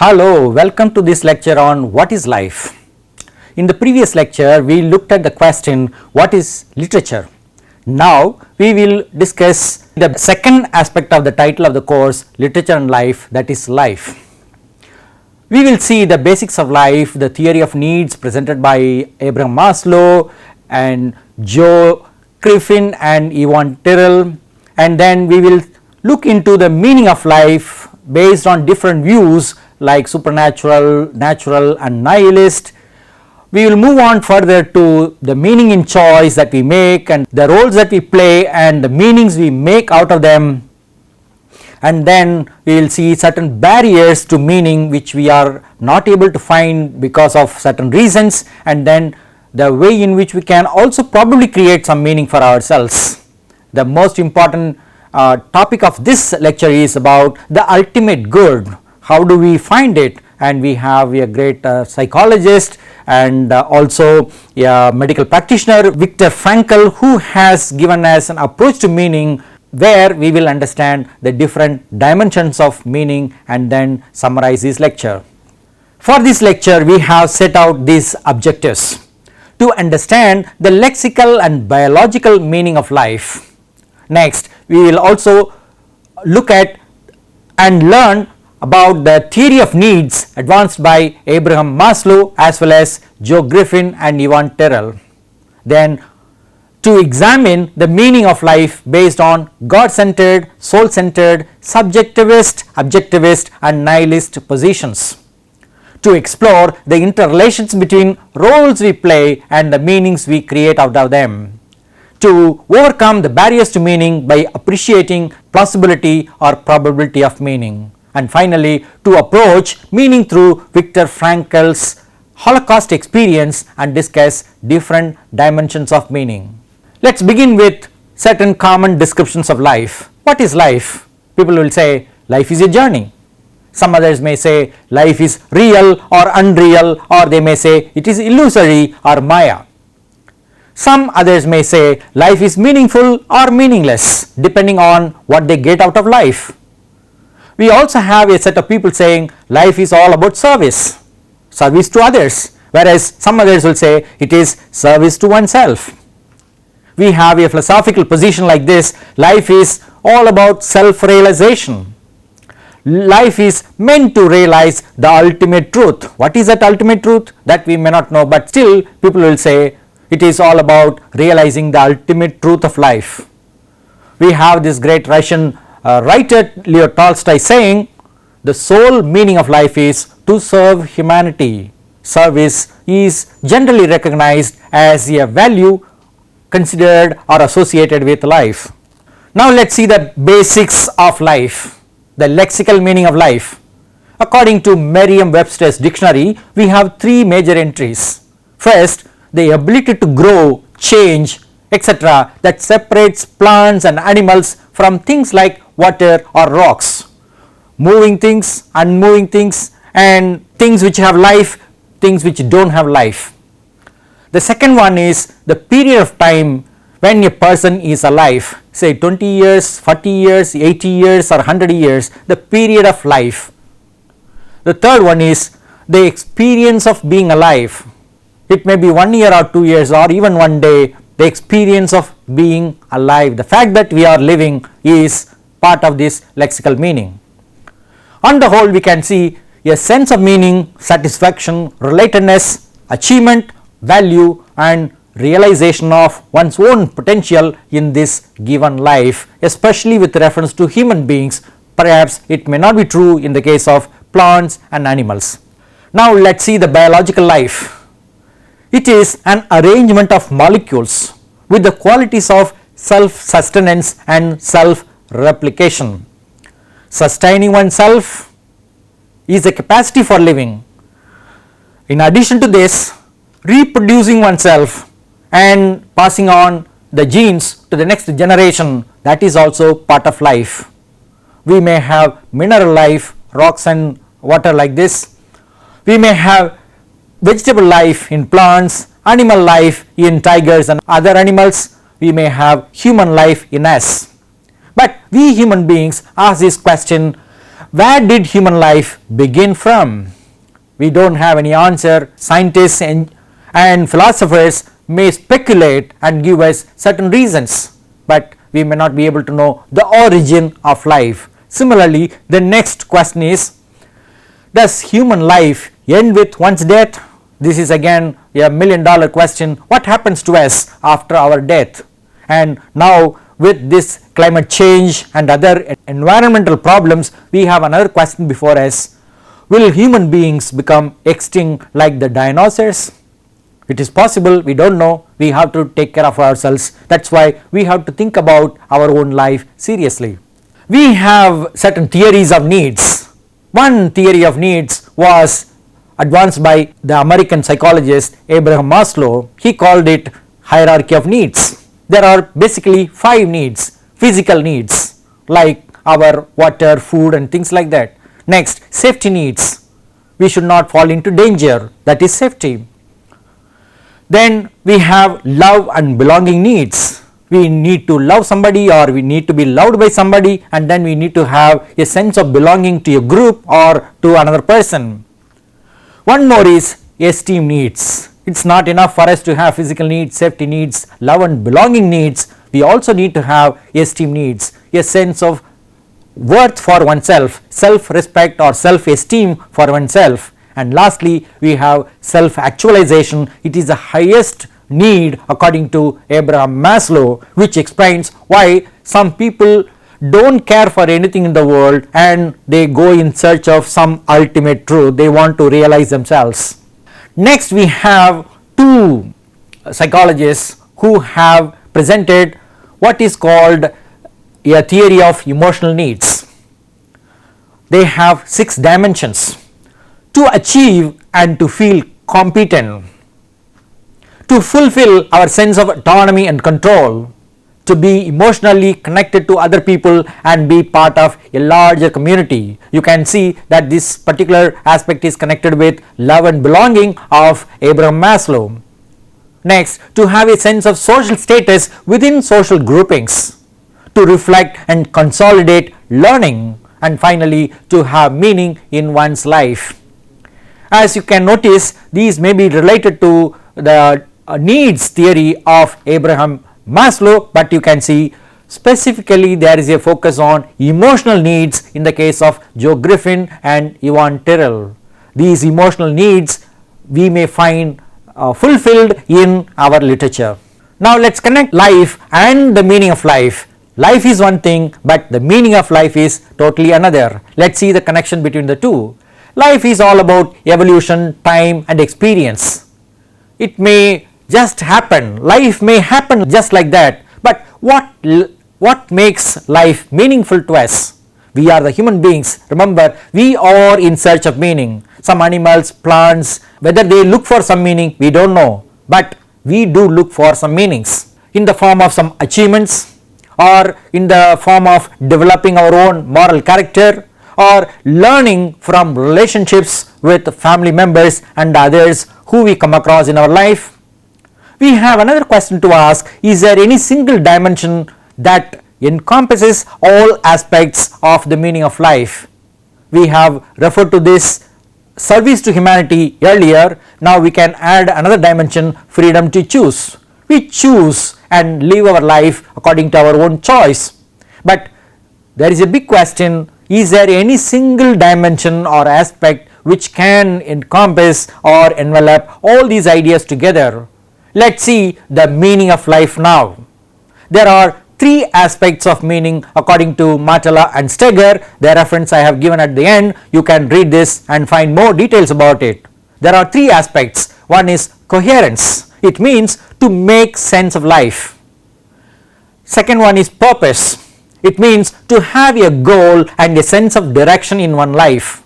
Hello, welcome to this lecture on what is life. In the previous lecture, we looked at the question what is literature. Now, we will discuss the second aspect of the title of the course, Literature and Life, that is life. We will see the basics of life, the theory of needs presented by Abraham Maslow and Joe Griffin and Yvonne Terrell, and then we will look into the meaning of life based on different views like supernatural, natural and nihilist. We will move on further to the meaning in choice that we make and the roles that we play and the meanings we make out of them, and then we will see certain barriers to meaning which we are not able to find because of certain reasons, and then the way in which we can also probably create some meaning for ourselves. The most important topic of this lecture is about the ultimate good. How do we find it? And we have a great psychologist and also a medical practitioner, Viktor Frankl, who has given us an approach to meaning where we will understand the different dimensions of meaning and then summarize this lecture. For this lecture, we have set out these objectives to understand the lexical and biological meaning of life. Next, we will also look at and learn about the theory of needs advanced by Abraham Maslow as well as Joe Griffin and Yvonne Terrell. Then to examine the meaning of life based on God-centered, soul-centered, subjectivist, objectivist and nihilist positions. To explore the interrelations between roles we play and the meanings we create out of them. To overcome the barriers to meaning by appreciating plausibility or probability of meaning. And finally, to approach meaning through Viktor Frankl's Holocaust experience and discuss different dimensions of meaning. Let us begin with certain common descriptions of life. What is life? People will say life is a journey. Some others may say life is real or unreal, or they may say it is illusory or Maya. Some others may say life is meaningful or meaningless depending on what they get out of life. We also have a set of people saying life is all about service to others, whereas some others will say it is service to oneself. We have a philosophical position like this: life is all about self-realization. Life is meant to realize the ultimate truth. What is that ultimate truth? That we may not know, but still people will say it is all about realizing the ultimate truth of life. We have this great Russian writer Leo Tolstoy saying the sole meaning of life is to serve humanity. Service is generally recognized as a value considered or associated with life. Now let us see the basics of life, the lexical meaning of life. According to Merriam-Webster's dictionary, we have three major entries. First, the ability to grow, change, etc. that separates plants and animals from things like water or rocks, moving things, unmoving things, and things which have life, things which don't have life. The second one is the period of time when a person is alive, say 20 years, 40 years, 80 years or 100 years, the period of life. The third one is the experience of being alive. It may be 1 year or 2 years or even one day, the experience of being alive. The fact that we are living is part of this lexical meaning. On the whole, we can see a sense of meaning, satisfaction, relatedness, achievement, value and realization of one's own potential in this given life, especially with reference to human beings. Perhaps it may not be true in the case of plants and animals. Now let us see the biological life. It is an arrangement of molecules with the qualities of self-sustenance and self-replication. Sustaining oneself is a capacity for living. In addition to this, reproducing oneself and passing on the genes to the next generation, that is also part of life. We may have mineral life, rocks and water like this. We may have vegetable life in plants, animal life in tigers and other animals. We may have human life in us. But we human beings ask this question where did human life begin from? We don't have any answer. Scientists and philosophers may speculate and give us certain reasons, but we may not be able to know the origin of life. Similarly, the next question is, does human life end with one's death? This is again a $1 million question. What happens to us after our death? And now with this climate change and other environmental problems, we have another question before us. Will human beings become extinct like the dinosaurs? It is possible, we don't know. We have to take care of ourselves. That's why we have to think about our own life seriously. We have certain theories of needs. One theory of needs was advanced by the American psychologist Abraham Maslow. He called it hierarchy of needs. There are basically 5 needs, physical needs like our water, food and things like that. Next, safety needs. We should not fall into danger, that is safety. Then we have love and belonging needs. We need to love somebody or we need to be loved by somebody, and then we need to have a sense of belonging to a group or to another person. One more is esteem needs. It's not enough for us to have physical needs, safety needs, love and belonging needs. We also need to have esteem needs, a sense of worth for oneself, self-respect or self-esteem for oneself. And lastly, we have self-actualization. It is the highest need according to Abraham Maslow, which explains why some people don't care for anything in the world and they go in search of some ultimate truth. They want to realize themselves. Next, we have 2 psychologists who have presented what is called a theory of emotional needs. They have 6 dimensions: to achieve and to feel competent, to fulfill our sense of autonomy and control, to be emotionally connected to other people and be part of a larger community. You can see that this particular aspect is connected with love and belonging of Abraham Maslow. Next, to have a sense of social status within social groupings, to reflect and consolidate learning, and finally to have meaning in one's life. As you can notice, these may be related to the needs theory of Abraham Maslow, but you can see specifically there is a focus on emotional needs in the case of Joe Griffin and Yvonne Terrell. These emotional needs we may find fulfilled in our literature. Now let's connect life and the meaning of life. Life is one thing, but the meaning of life is totally another. Let's see the connection between the two. Life is all about evolution, time and experience. It may just happen, life may happen just like that, but what makes life meaningful to us? We are the human beings. Remember, we are in search of meaning. Some animals, plants, whether they look for some meaning, we don't know, but we do look for some meanings in the form of some achievements, or in the form of developing our own moral character, or learning from relationships with family members and others who we come across in our life. We have another question to ask: is there any single dimension that encompasses all aspects of the meaning of life? We have referred to this service to humanity earlier. Now we can add another dimension: freedom to choose. We choose and live our life according to our own choice. But there is a big question: is there any single dimension or aspect which can encompass or envelop all these ideas together? Let's see the meaning of life now. There are 3 aspects of meaning according to Martella and Steger. The reference I have given at the end, you can read this and find more details about it. There are 3 aspects. One is coherence. It means to make sense of life. Second one is purpose. It means to have a goal and a sense of direction in one life.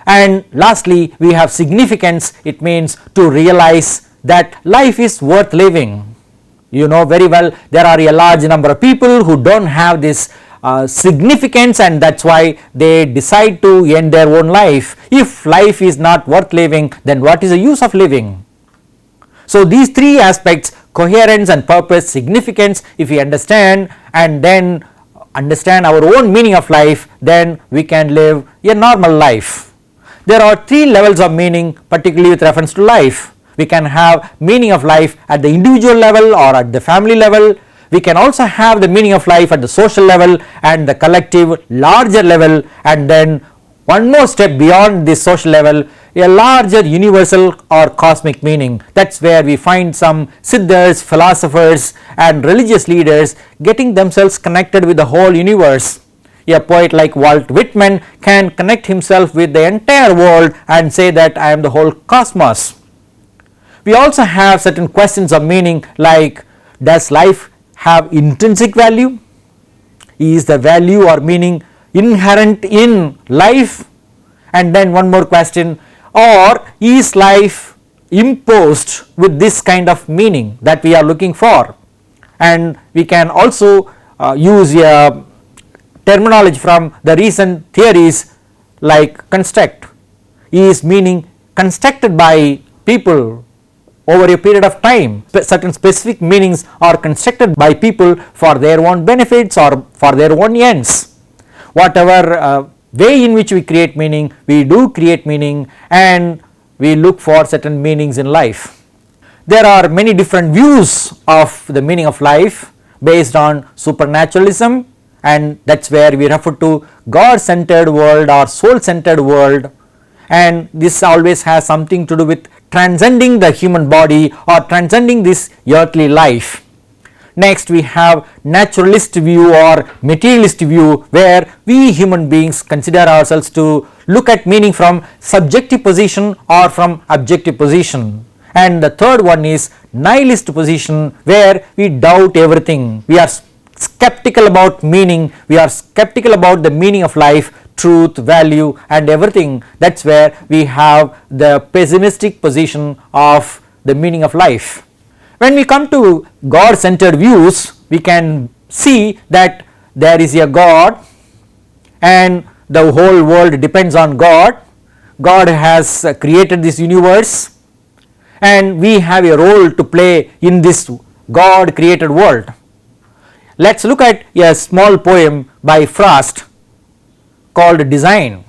And lastly, we have significance. It means to realize that life is worth living. You know very well there are a large number of people who don't have this significance, and that's why they decide to end their own life. If life is not worth living, then what is the use of living? So these 3 aspects, coherence and purpose, significance, if we understand and then understand our own meaning of life, then we can live a normal life. There are three levels of meaning, particularly with reference to life. We can have meaning of life at the individual level or at the family level. We can also have the meaning of life at the social level and the collective larger level, and then one more step beyond this social level, a larger universal or cosmic meaning. That's where we find some siddhas, philosophers and religious leaders getting themselves connected with the whole universe. A poet like Walt Whitman can connect himself with the entire world and say that I am the whole cosmos. We also have certain questions of meaning like, does life have intrinsic value? Is the value or meaning inherent in life? And then one more question, or is life imposed with this kind of meaning that we are looking for? And we can also use a terminology from the recent theories like construct. Is meaning constructed by people over a period of time? Certain specific meanings are constructed by people for their own benefits or for their own ends. Whatever way in which we create meaning, we do create meaning and we look for certain meanings in life. There are many different views of the meaning of life based on supernaturalism, and that's where we refer to God-centered world or soul-centered world, and this always has something to do with transcending the human body or transcending this earthly life. Next we have naturalist view or materialist view, where we human beings consider ourselves to look at meaning from subjective position or from objective position. And the third one is nihilist position, where we doubt everything. We are skeptical about meaning, we are skeptical about the meaning of life, truth, value and everything. That's where we have the pessimistic position of the meaning of life. When we come to God-centered views, we can see that there is a God and the whole world depends on God. God has created this universe and we have a role to play in this God created world. Let's look at a small poem by Frost called Design.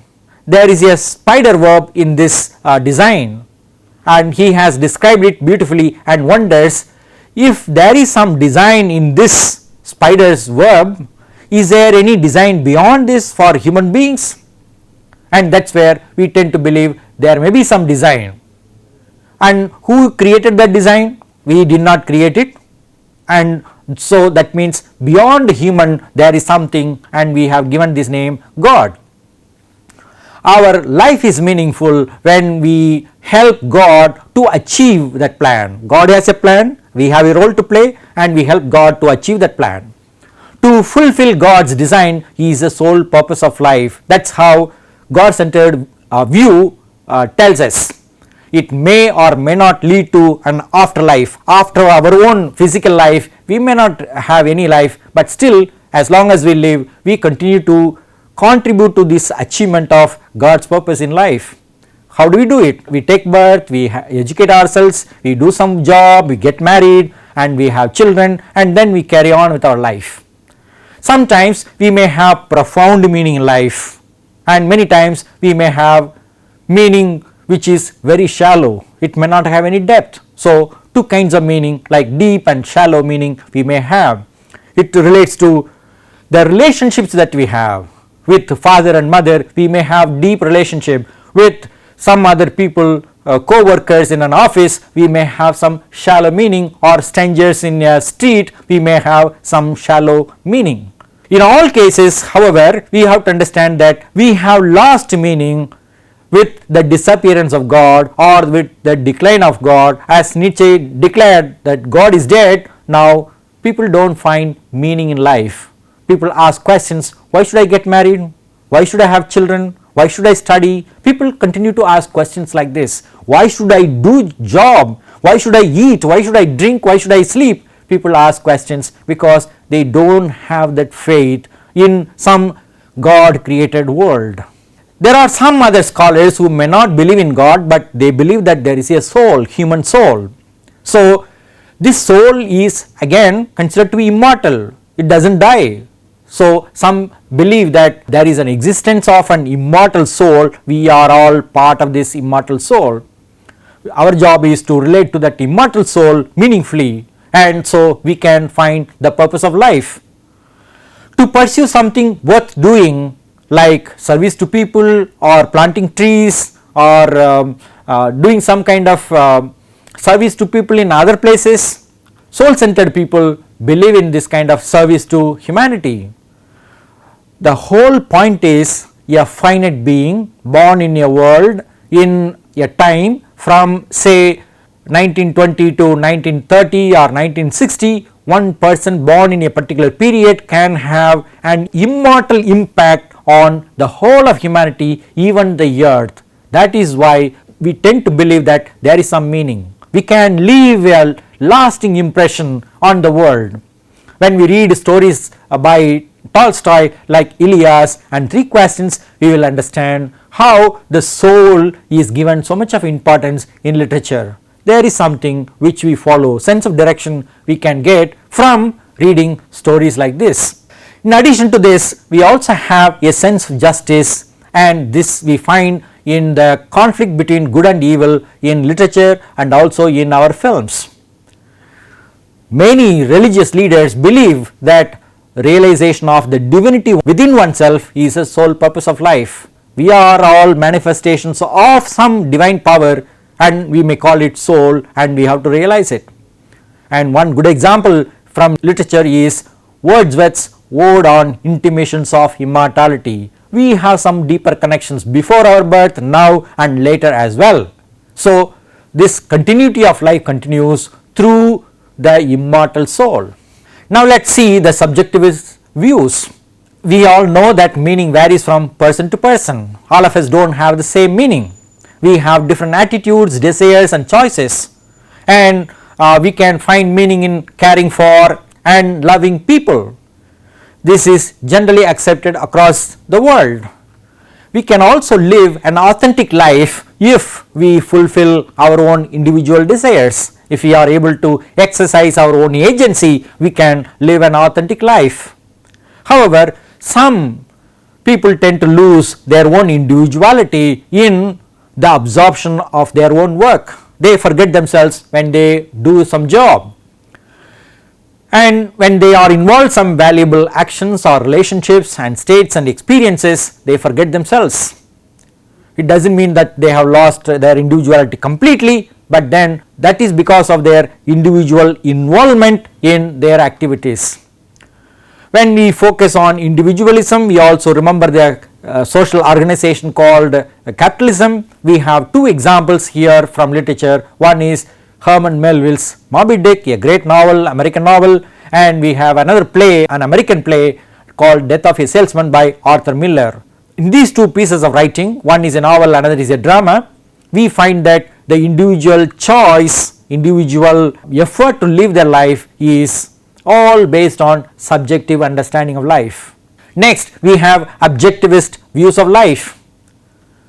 There is a spider web in this design, and he has described it beautifully and wonders, if there is some design in this spider's web, is there any design beyond this for human beings? And that's where we tend to believe there may be some design. And who created that design? We did not create it, and so that means beyond human there is something, and we have given this name God. Our life is meaningful when we help God to achieve that plan. God has a plan, we have a role to play, and we help God to achieve that plan. To fulfill God's design is the sole purpose of life. That's how God-centered view tells us. It may or may not lead to an afterlife. After our own physical life, we may not have any life, but still, as long as we live, we continue to contribute to this achievement of God's purpose in life. How do we do it? We take birth, we educate ourselves, we do some job, we get married and we have children, and then we carry on with our life. Sometimes we may have profound meaning in life, and many times we may have meaning which is very shallow. It may not have any depth. So two kinds of meaning, like deep and shallow meaning, we may have. It relates to the relationships that we have. With father and mother, we may have deep relationship. With some other people, co-workers in an office, we may have some shallow meaning, or strangers in a street, we may have some shallow meaning. In all cases, however, we have to understand that we have lost meaning with the disappearance of God or with the decline of God. As Nietzsche declared that God is dead, now people don't find meaning in life. People ask questions, why should I get married? Why should I have children? Why should I study? People continue to ask questions like this. Why should I do job? Why should I eat? Why should I drink? Why should I sleep? People ask questions because they don't have that faith in some God created world. There are some other scholars who may not believe in God, but they believe that there is a soul, human soul. So this soul is again considered to be immortal. It doesn't die. So some believe that there is an existence of an immortal soul, we are all part of this immortal soul. Our job is to relate to that immortal soul meaningfully, and so we can find the purpose of life. To pursue something worth doing like service to people or planting trees or doing some kind of service to people in other places, soul-centered people believe in this kind of service to humanity. The whole point is a finite being born in a world in a time from say 1920 to 1930 or 1960, one person born in a particular period can have an immortal impact on the whole of humanity, even the earth. That is why we tend to believe that there is some meaning. We can leave a lasting impression on the world. When we read stories by Tolstoy like Ilias and Three Questions, we will understand how the soul is given so much of importance in literature. There is something which we follow, sense of direction we can get from reading stories like this. In addition to this, we also have a sense of justice, and this we find in the conflict between good and evil in literature and also in our films. Many religious leaders believe that realization of the divinity within oneself is a sole purpose of life. We are all manifestations of some divine power, and we may call it soul, and we have to realize it. And one good example from literature is Wordsworth's Ode on Intimations of Immortality. We have some deeper connections before our birth, now and later as well. So this continuity of life continues through the immortal soul. Now let us see the subjectivist views. We all know that meaning varies from person to person. All of us do not have the same meaning. We have different attitudes, desires and choices, and we can find meaning in caring for and loving people. This is generally accepted across the world. We can also live an authentic life if we fulfill our own individual desires. If we are able to exercise our own agency, we can live an authentic life. However, some people tend to lose their own individuality in the absorption of their own work. They forget themselves when they do some job, and when they are involved in some valuable actions or relationships and states and experiences, they forget themselves. It does not mean that they have lost their individuality completely, but then that is because of their individual involvement in their activities. When we focus on individualism, we also remember the social organization called Capitalism. We have two examples here from literature. One is Herman Melville's Moby Dick, a great novel, American novel, and we have another play, an American play called Death of a Salesman by Arthur Miller. In these two pieces of writing, one is a novel, another is a drama, we find that the individual choice, individual effort to live their life is all based on subjective understanding of life. Next, we have objectivist views of life.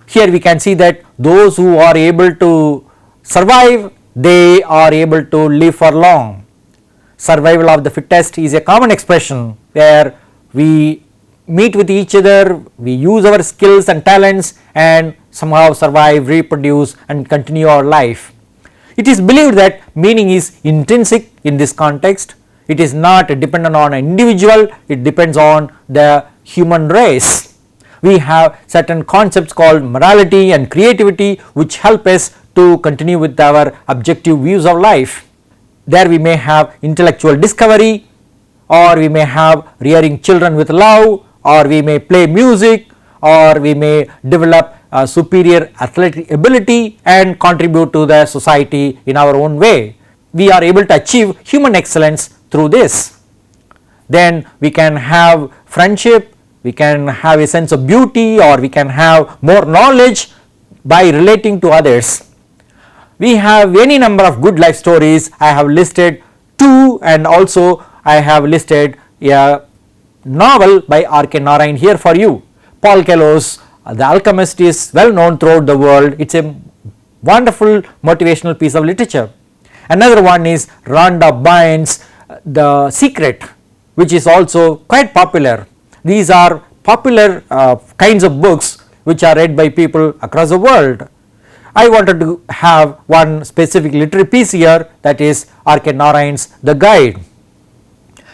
Here we can see that those who are able to survive, they are able to live for long. Survival of the fittest is a common expression where we meet with each other, we use our skills and talents and somehow survive, reproduce and continue our life. It is believed that meaning is intrinsic in this context. It is not dependent on an individual, it depends on the human race. We have certain concepts called morality and creativity which help us to continue with our objective views of life. There we may have intellectual discovery, or we may have rearing children with love, or we may play music, or we may develop superior athletic ability and contribute to the society in our own way. We are able to achieve human excellence through this. Then we can have friendship, we can have a sense of beauty, or we can have more knowledge by relating to others. We have any number of good life stories. I have listed two, and also I have listed a novel by R.K. Narayan here for you. Paul Kello's The Alchemist is well known throughout the world. It is a wonderful motivational piece of literature. Another one is Rhonda Byrne's The Secret, which is also quite popular. These are popular kinds of books which are read by people across the world. I wanted to have one specific literary piece here, that is R.K. Narayan's The Guide.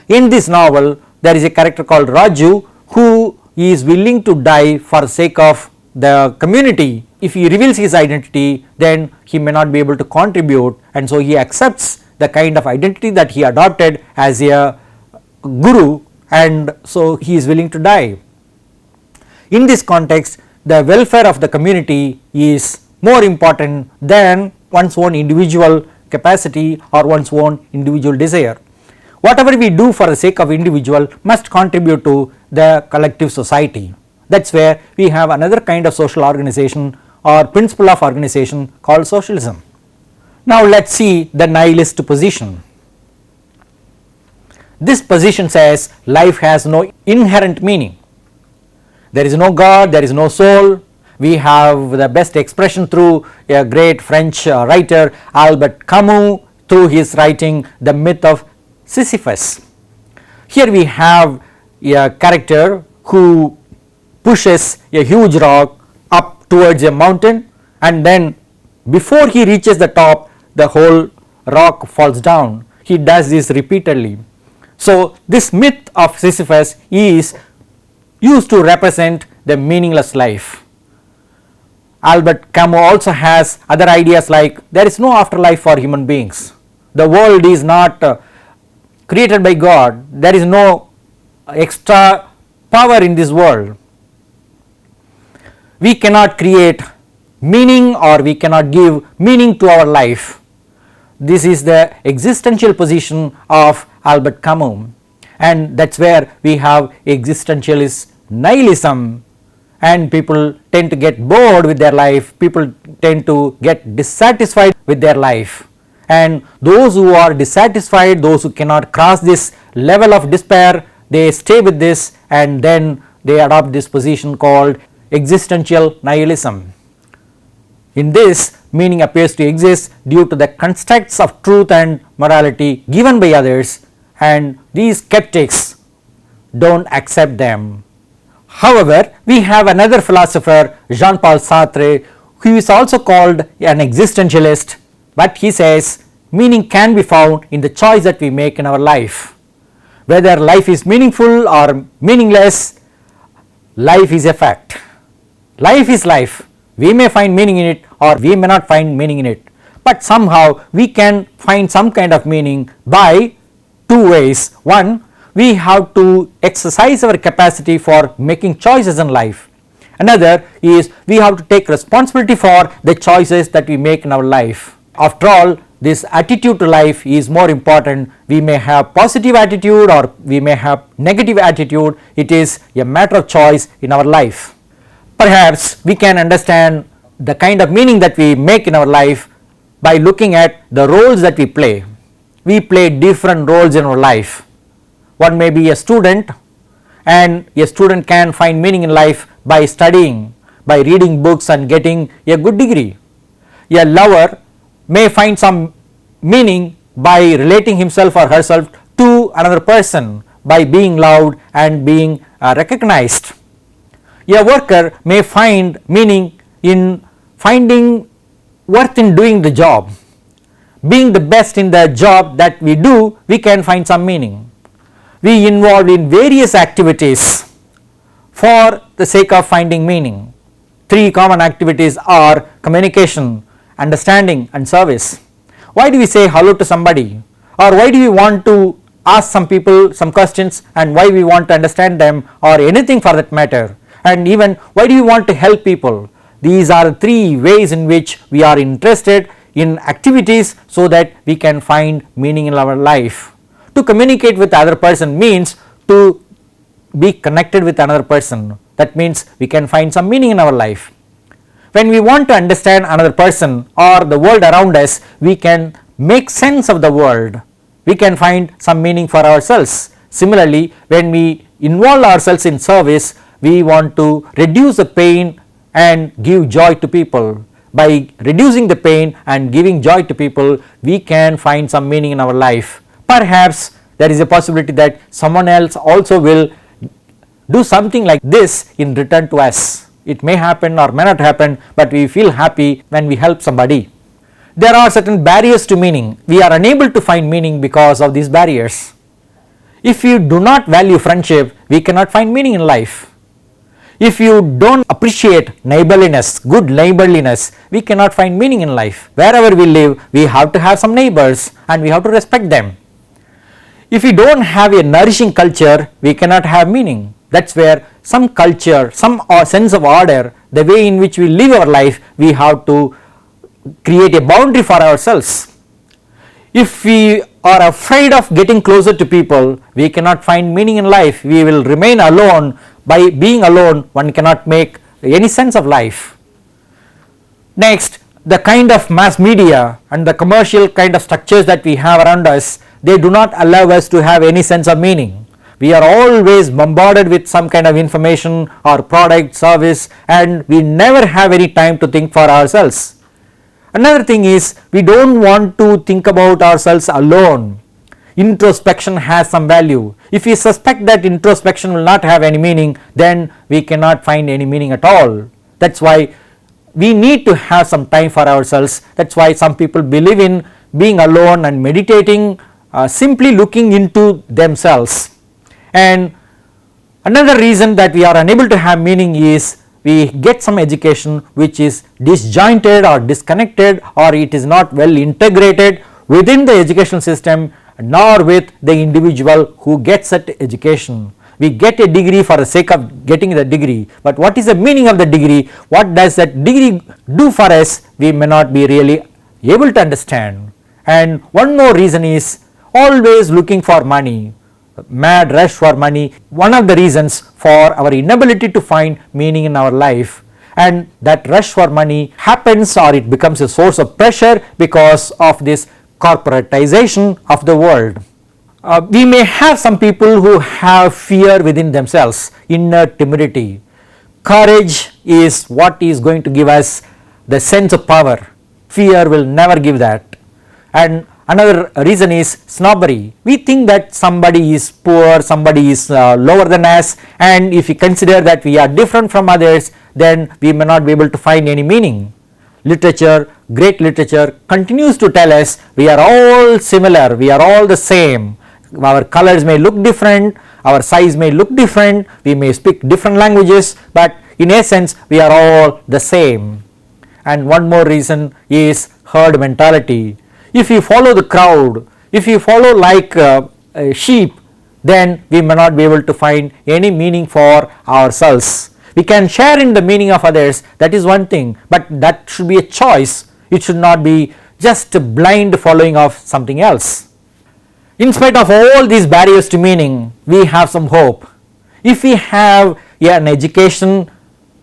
In this novel, there is a character called Raju who is willing to die for the sake of the community. If he reveals his identity, then he may not be able to contribute, and so he accepts the kind of identity that he adopted as a guru, and so he is willing to die. In this context, the welfare of the community is more important than one's own individual capacity or one's own individual desire. Whatever we do for the sake of individual must contribute to the collective society. That is where we have another kind of social organization or principle of organization called socialism. Now let us see the nihilist position. This position says life has no inherent meaning. There is no God, there is no soul. We have the best expression through a great French writer Albert Camus through his writing The Myth of Sisyphus. Here we have a character who pushes a huge rock up towards a mountain, and then before he reaches the top, the whole rock falls down. He does this repeatedly. So this myth of Sisyphus is used to represent the meaningless life. Albert Camus also has other ideas like there is no afterlife for human beings. The world is not created by God. There is no extra power in this world. We cannot create meaning, or we cannot give meaning to our life. This is the existential position of Albert Camus, and that is where we have existentialist nihilism, and people tend to get bored with their life, people tend to get dissatisfied with their life, and those who are dissatisfied, those who cannot cross this level of despair, they stay with this and then they adopt this position called existential nihilism. In this, meaning appears to exist due to the constructs of truth and morality given by others, and these skeptics do not accept them. However, we have another philosopher, Jean-Paul Sartre, who is also called an existentialist, but he says meaning can be found in the choice that we make in our life. Whether life is meaningful or meaningless, life is a fact. Life is life. We may find meaning in it or we may not find meaning in it, but somehow we can find some kind of meaning by two ways. One, we have to exercise our capacity for making choices in life. Another is we have to take responsibility for the choices that we make in our life. After all, this attitude to life is more important. We may have positive attitude or we may have negative attitude. It is a matter of choice in our life. Perhaps we can understand the kind of meaning that we make in our life by looking at the roles that we play. We play different roles in our life. One may be a student, and a student can find meaning in life by studying, by reading books and getting a good degree. A lover may find some meaning by relating himself or herself to another person, by being loved and being recognized. A worker may find meaning in finding worth in doing the job. Being the best in the job that we do, we can find some meaning. We involved in various activities for the sake of finding meaning. Three common activities are communication, understanding and service. Why do we say hello to somebody, or why do we want to ask some people some questions, and why we want to understand them, or anything for that matter, and even why do we want to help people? These are three ways in which we are interested in activities so that we can find meaning in our life. To communicate with other person means to be connected with another person. That means we can find some meaning in our life. When we want to understand another person or the world around us, we can make sense of the world. We can find some meaning for ourselves. Similarly, when we involve ourselves in service, we want to reduce the pain and give joy to people. By reducing the pain and giving joy to people, we can find some meaning in our life. Perhaps there is a possibility that someone else also will do something like this in return to us. It may happen or may not happen, but we feel happy when we help somebody. There are certain barriers to meaning. We are unable to find meaning because of these barriers. If you do not value friendship, we cannot find meaning in life. If you don't appreciate neighborliness, good neighborliness, we cannot find meaning in life. Wherever we live, we have to have some neighbors and we have to respect them. If we don't have a nourishing culture, we cannot have meaning. That's where some culture, some sense of order, the way in which we live our life, we have to create a boundary for ourselves. If we are afraid of getting closer to people, we cannot find meaning in life. We will remain alone. By being alone, one cannot make any sense of life. Next, the kind of mass media and the commercial kind of structures that we have around us, they do not allow us to have any sense of meaning. We are always bombarded with some kind of information or product, service, and we never have any time to think for ourselves. Another thing is, we don't want to think about ourselves alone. Introspection has some value. If we suspect that introspection will not have any meaning, then we cannot find any meaning at all. That's why we need to have some time for ourselves. That's why some people believe in being alone and meditating, simply looking into themselves. And another reason that we are unable to have meaning is we get some education which is disjointed or disconnected, or it is not well integrated within the educational system, nor with the individual who gets that education. We get a degree for the sake of getting the degree, but what is the meaning of the degree? What does that degree do for us? We may not be really able to understand. And one more reason is always looking for money, mad rush for money, one of the reasons for our inability to find meaning in our life. And that rush for money happens, or it becomes a source of pressure because of this corporatization of the world. We may have some people who have fear within themselves, inner timidity. Courage is what is going to give us the sense of power. Fear will never give that. And another reason is snobbery. We think that somebody is poor, somebody is lower than us, and if we consider that we are different from others, then we may not be able to find any meaning. Literature, great literature, continues to tell us we are all similar, we are all the same. Our colors may look different, our size may look different, we may speak different languages, but in essence we are all the same. And one more reason is herd mentality. If you follow the crowd, if you follow like a sheep, then we may not be able to find any meaning for ourselves. We can share in the meaning of others, that is one thing, but that should be a choice. It should not be just a blind following of something else. In spite of all these barriers to meaning, we have some hope. If we have an education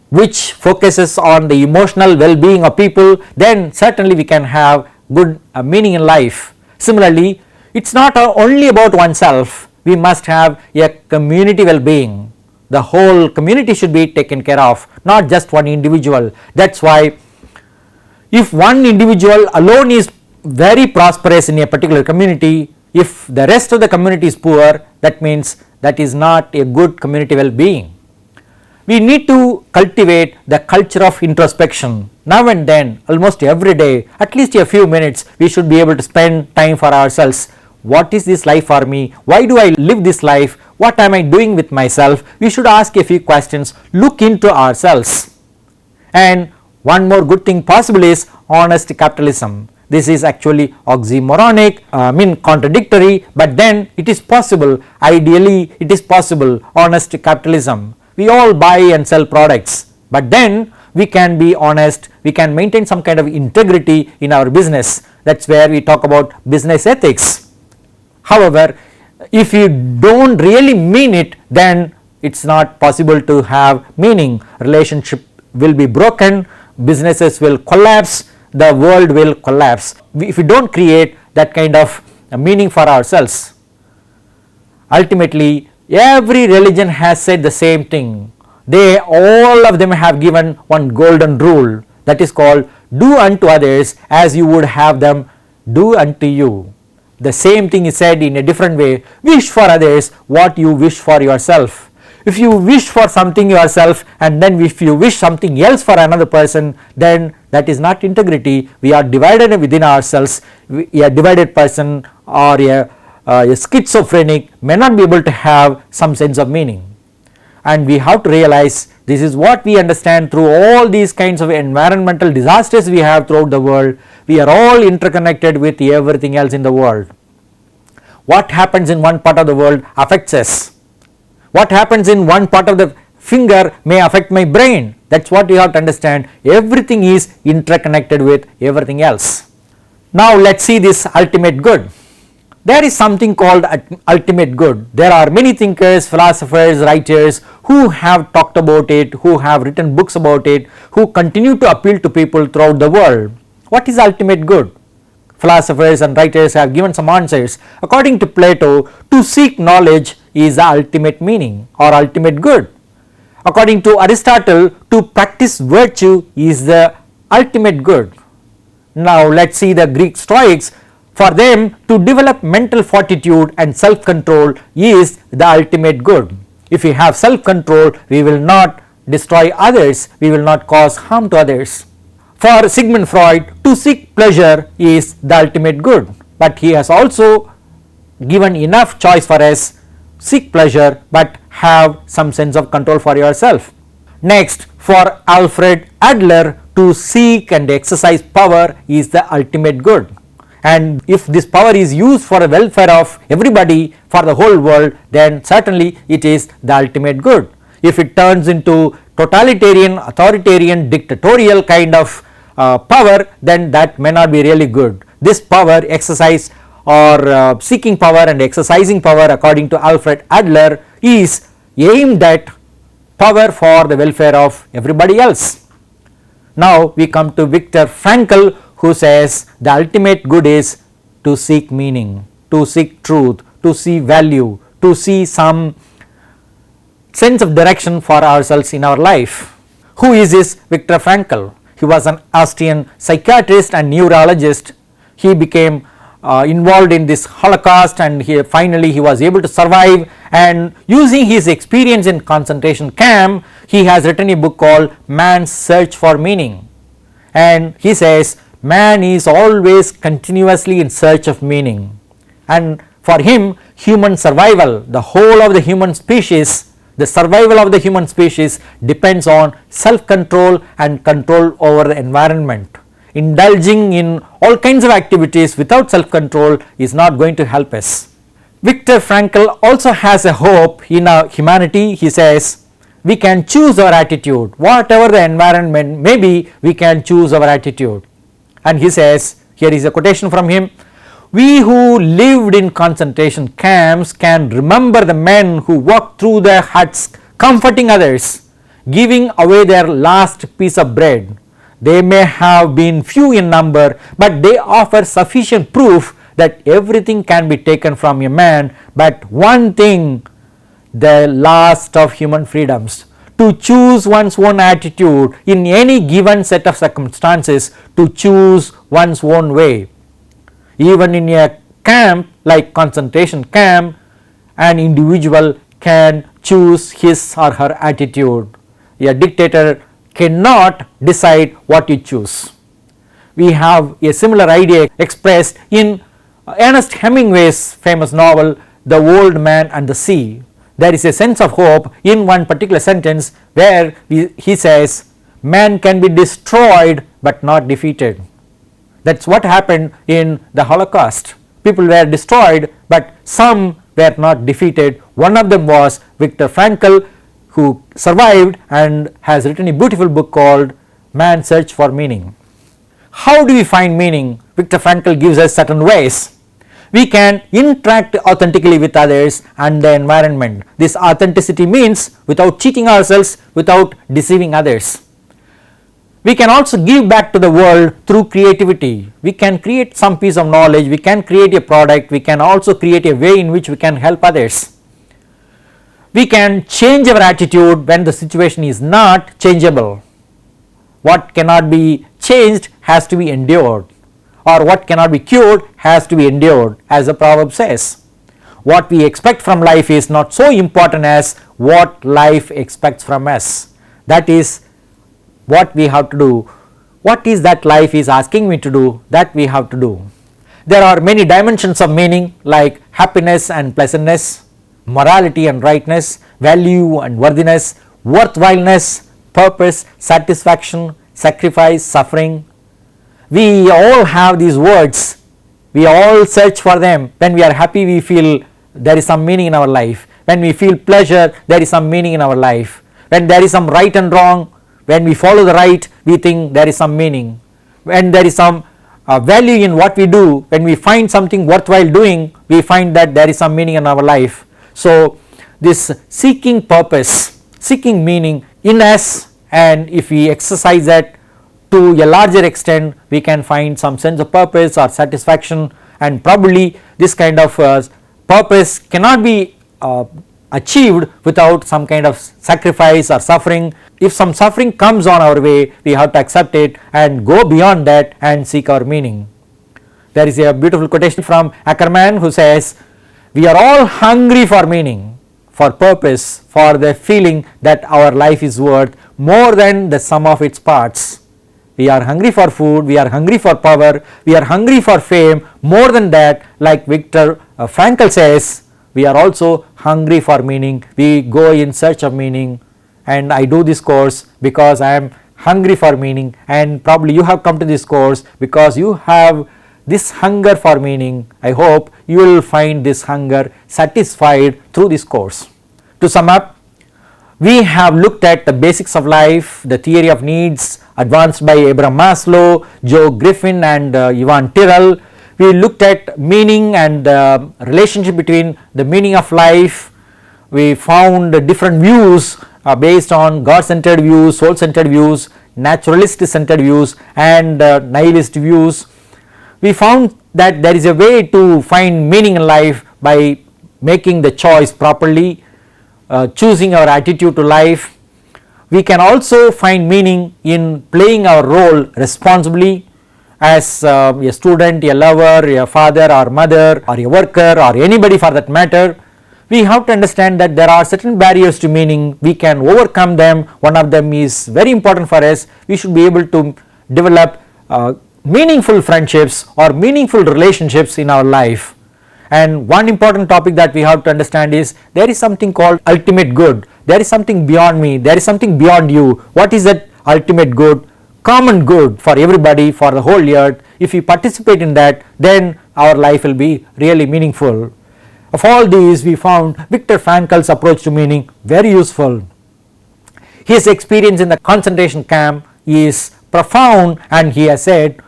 which focuses on the emotional well-being of people, then certainly we can have good meaning in life. Similarly, it's not only about oneself, we must have a community well-being. The whole community should be taken care of, not just one individual. That's why if one individual alone is very prosperous in a particular community, if the rest of the community is poor, that means that is not a good community well-being. We need to cultivate the culture of introspection. Now and then, almost every day, at least a few minutes, we should be able to spend time for ourselves. What is this life for me? Why do I live this life? What am I doing with myself? We should ask a few questions, look into ourselves. And one more good thing possible is honest capitalism. This is actually oxymoronic, contradictory, but then it is possible. Ideally, it is possible, honest capitalism. We all buy and sell products, but then we can be honest, we can maintain some kind of integrity in our business. That's where we talk about business ethics. However, if you don't really mean it, then it's not possible to have meaning. Relationship will be broken, businesses will collapse, the world will collapse if we don't create that kind of meaning for ourselves. Ultimately, every religion has said the same thing. They all of them have given one golden rule, that is called do unto others as you would have them do unto you. The same thing is said in a different way, wish for others what you wish for yourself. If you wish for something yourself and then if you wish something else for another person, then that is not integrity. We are divided within ourselves. A divided person or a schizophrenic may not be able to have some sense of meaning. And we have to realize this is what we understand through all these kinds of environmental disasters we have throughout the world. We are all interconnected with everything else in the world. What happens in one part of the world affects us. What happens in one part of the finger may affect my brain. That's what you have to understand. Everything is interconnected with everything else. Now let's see this ultimate good. There is something called ultimate good. There are many thinkers, philosophers, writers who have talked about it, who have written books about it, who continue to appeal to people throughout the world. What is ultimate good? Philosophers and writers have given some answers. According to Plato, to seek knowledge is the ultimate meaning or ultimate good. According to Aristotle, to practice virtue is the ultimate good. Now let's see the Greek Stoics. For them, to develop mental fortitude and self-control is the ultimate good. If we have self-control, we will not destroy others, we will not cause harm to others. For Sigmund Freud, to seek pleasure is the ultimate good, but he has also given enough choice for us. Seek pleasure but have some sense of control for yourself. Next, for Alfred Adler, to seek and exercise power is the ultimate good. And if this power is used for the welfare of everybody, for the whole world, then certainly it is the ultimate good. If it turns into totalitarian, authoritarian, dictatorial kind of power, then that may not be really good. This power exercise or seeking power and exercising power, according to Alfred Adler, is aimed at power for the welfare of everybody else. Now we come to Viktor Frankl, who says the ultimate good is to seek meaning, to seek truth, to see value, to see some sense of direction for ourselves in our life. Who is this Viktor Frankl? He was an Austrian psychiatrist and neurologist. He became involved in this Holocaust, and finally he was able to survive, and using his experience in concentration camp, he has written a book called Man's Search for Meaning. And he says man is always continuously in search of meaning, and for him human survival, the whole of the human species, the survival of the human species depends on self-control and control over the environment. Indulging in all kinds of activities without self-control is not going to help us. Viktor Frankl also has a hope in our humanity. He says we can choose our attitude. Whatever the environment may be, we can choose our attitude. And he says, here is a quotation from him, "We who lived in concentration camps can remember the men who walked through their huts comforting others, giving away their last piece of bread. They may have been few in number, but they offer sufficient proof that everything can be taken from a man but one thing, the last of human freedoms, to choose one's own attitude in any given set of circumstances, to choose one's own way." Even in a camp like concentration camp, an individual can choose his or her attitude. A dictator cannot decide what you choose. We have a similar idea expressed in Ernest Hemingway's famous novel The Old Man and the Sea. There is a sense of hope in one particular sentence where he says man can be destroyed but not defeated. That's what happened in the Holocaust. People were destroyed but some were not defeated. One of them was Viktor Frankl, who survived and has written a beautiful book called Man's Search for Meaning. How do we find meaning? Viktor Frankl gives us certain ways. We can interact authentically with others and the environment. This authenticity means without cheating ourselves, without deceiving others. We can also give back to the world through creativity. We can create some piece of knowledge, we can create a product, we can also create a way in which we can help others. We can change our attitude when the situation is not changeable. What cannot be changed has to be endured, or what cannot be cured has to be endured, as the proverb says. what we expect from life is not so important as what life expects from us. That is what we have to do. What is that life is asking me to do, that we have to do. There are many dimensions of meaning like happiness and pleasantness, morality and rightness, value and worthiness, worthwhileness, purpose, satisfaction, sacrifice, suffering. We all have these words. We all search for them. When we are happy, we feel there is some meaning in our life. When we feel pleasure, there is some meaning in our life. When there is some right and wrong, when we follow the right, we think there is some meaning. When there is some value in what we do, when we find something worthwhile doing, we find that there is some meaning in our life. So this seeking purpose, seeking meaning in us, and if we exercise that to a larger extent, we can find some sense of purpose or satisfaction, and probably this kind of purpose cannot be achieved without some kind of sacrifice or suffering. If some suffering comes on our way, we have to accept it and go beyond that and seek our meaning. There is a beautiful quotation from Ackerman who says, "We are all hungry for meaning, for purpose, for the feeling that our life is worth more than the sum of its parts." We are hungry for food, we are hungry for power, we are hungry for fame. More than that, like Viktor Frankl says, we are also hungry for meaning. We go in search of meaning, and I do this course because I am hungry for meaning, and probably you have come to this course because you have this hunger for meaning. I hope you will find this hunger satisfied through this course. To sum up, we have looked at the basics of life, the theory of needs advanced by Abraham Maslow, Joe Griffin and Ivan Tyrrell. We looked at meaning and relationship between the meaning of life. We found different views based on God-centered views, soul-centered views, naturalist-centered views and nihilist views. We found that there is a way to find meaning in life by making the choice properly, choosing our attitude to life. We can also find meaning in playing our role responsibly as a student, a lover, a father or mother or a worker or anybody for that matter. We have to understand that there are certain barriers to meaning. We can overcome them. One of them is very important for us. We should be able to develop meaningful friendships or meaningful relationships in our life. And one important topic that we have to understand is there is something called ultimate good. There is something beyond me, there is something beyond you. What is that ultimate good? Common good for everybody, for the whole earth. If we participate in that, then our life will be really meaningful. Of all these, we found Viktor Frankl's approach to meaning very useful. His experience in the concentration camp is profound, and he has said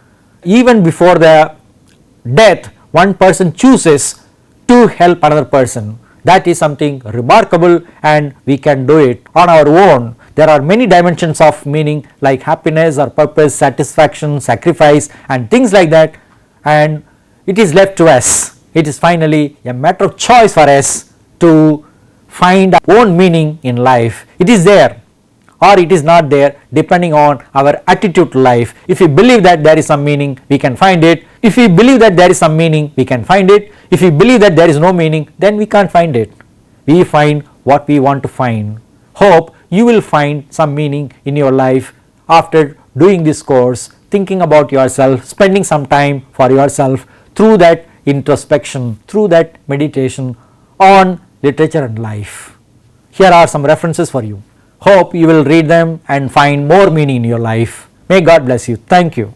even before the death, one person chooses to help another person. That is something remarkable, and we can do it on our own. There are many dimensions of meaning like happiness or purpose, satisfaction, sacrifice and things like that, and it is left to us. It is finally a matter of choice for us to find our own meaning in life. It is there or it is not there depending on our attitude to life. If we believe that there is some meaning, we can find it. If we believe that there is some meaning, we can find it. If we believe that there is no meaning, then we can't find it. We find what we want to find. Hope you will find some meaning in your life after doing this course, thinking about yourself, spending some time for yourself through that introspection, through that meditation on literature and life. Here are some references for you. Hope you will read them and find more meaning in your life. May God bless you. Thank you.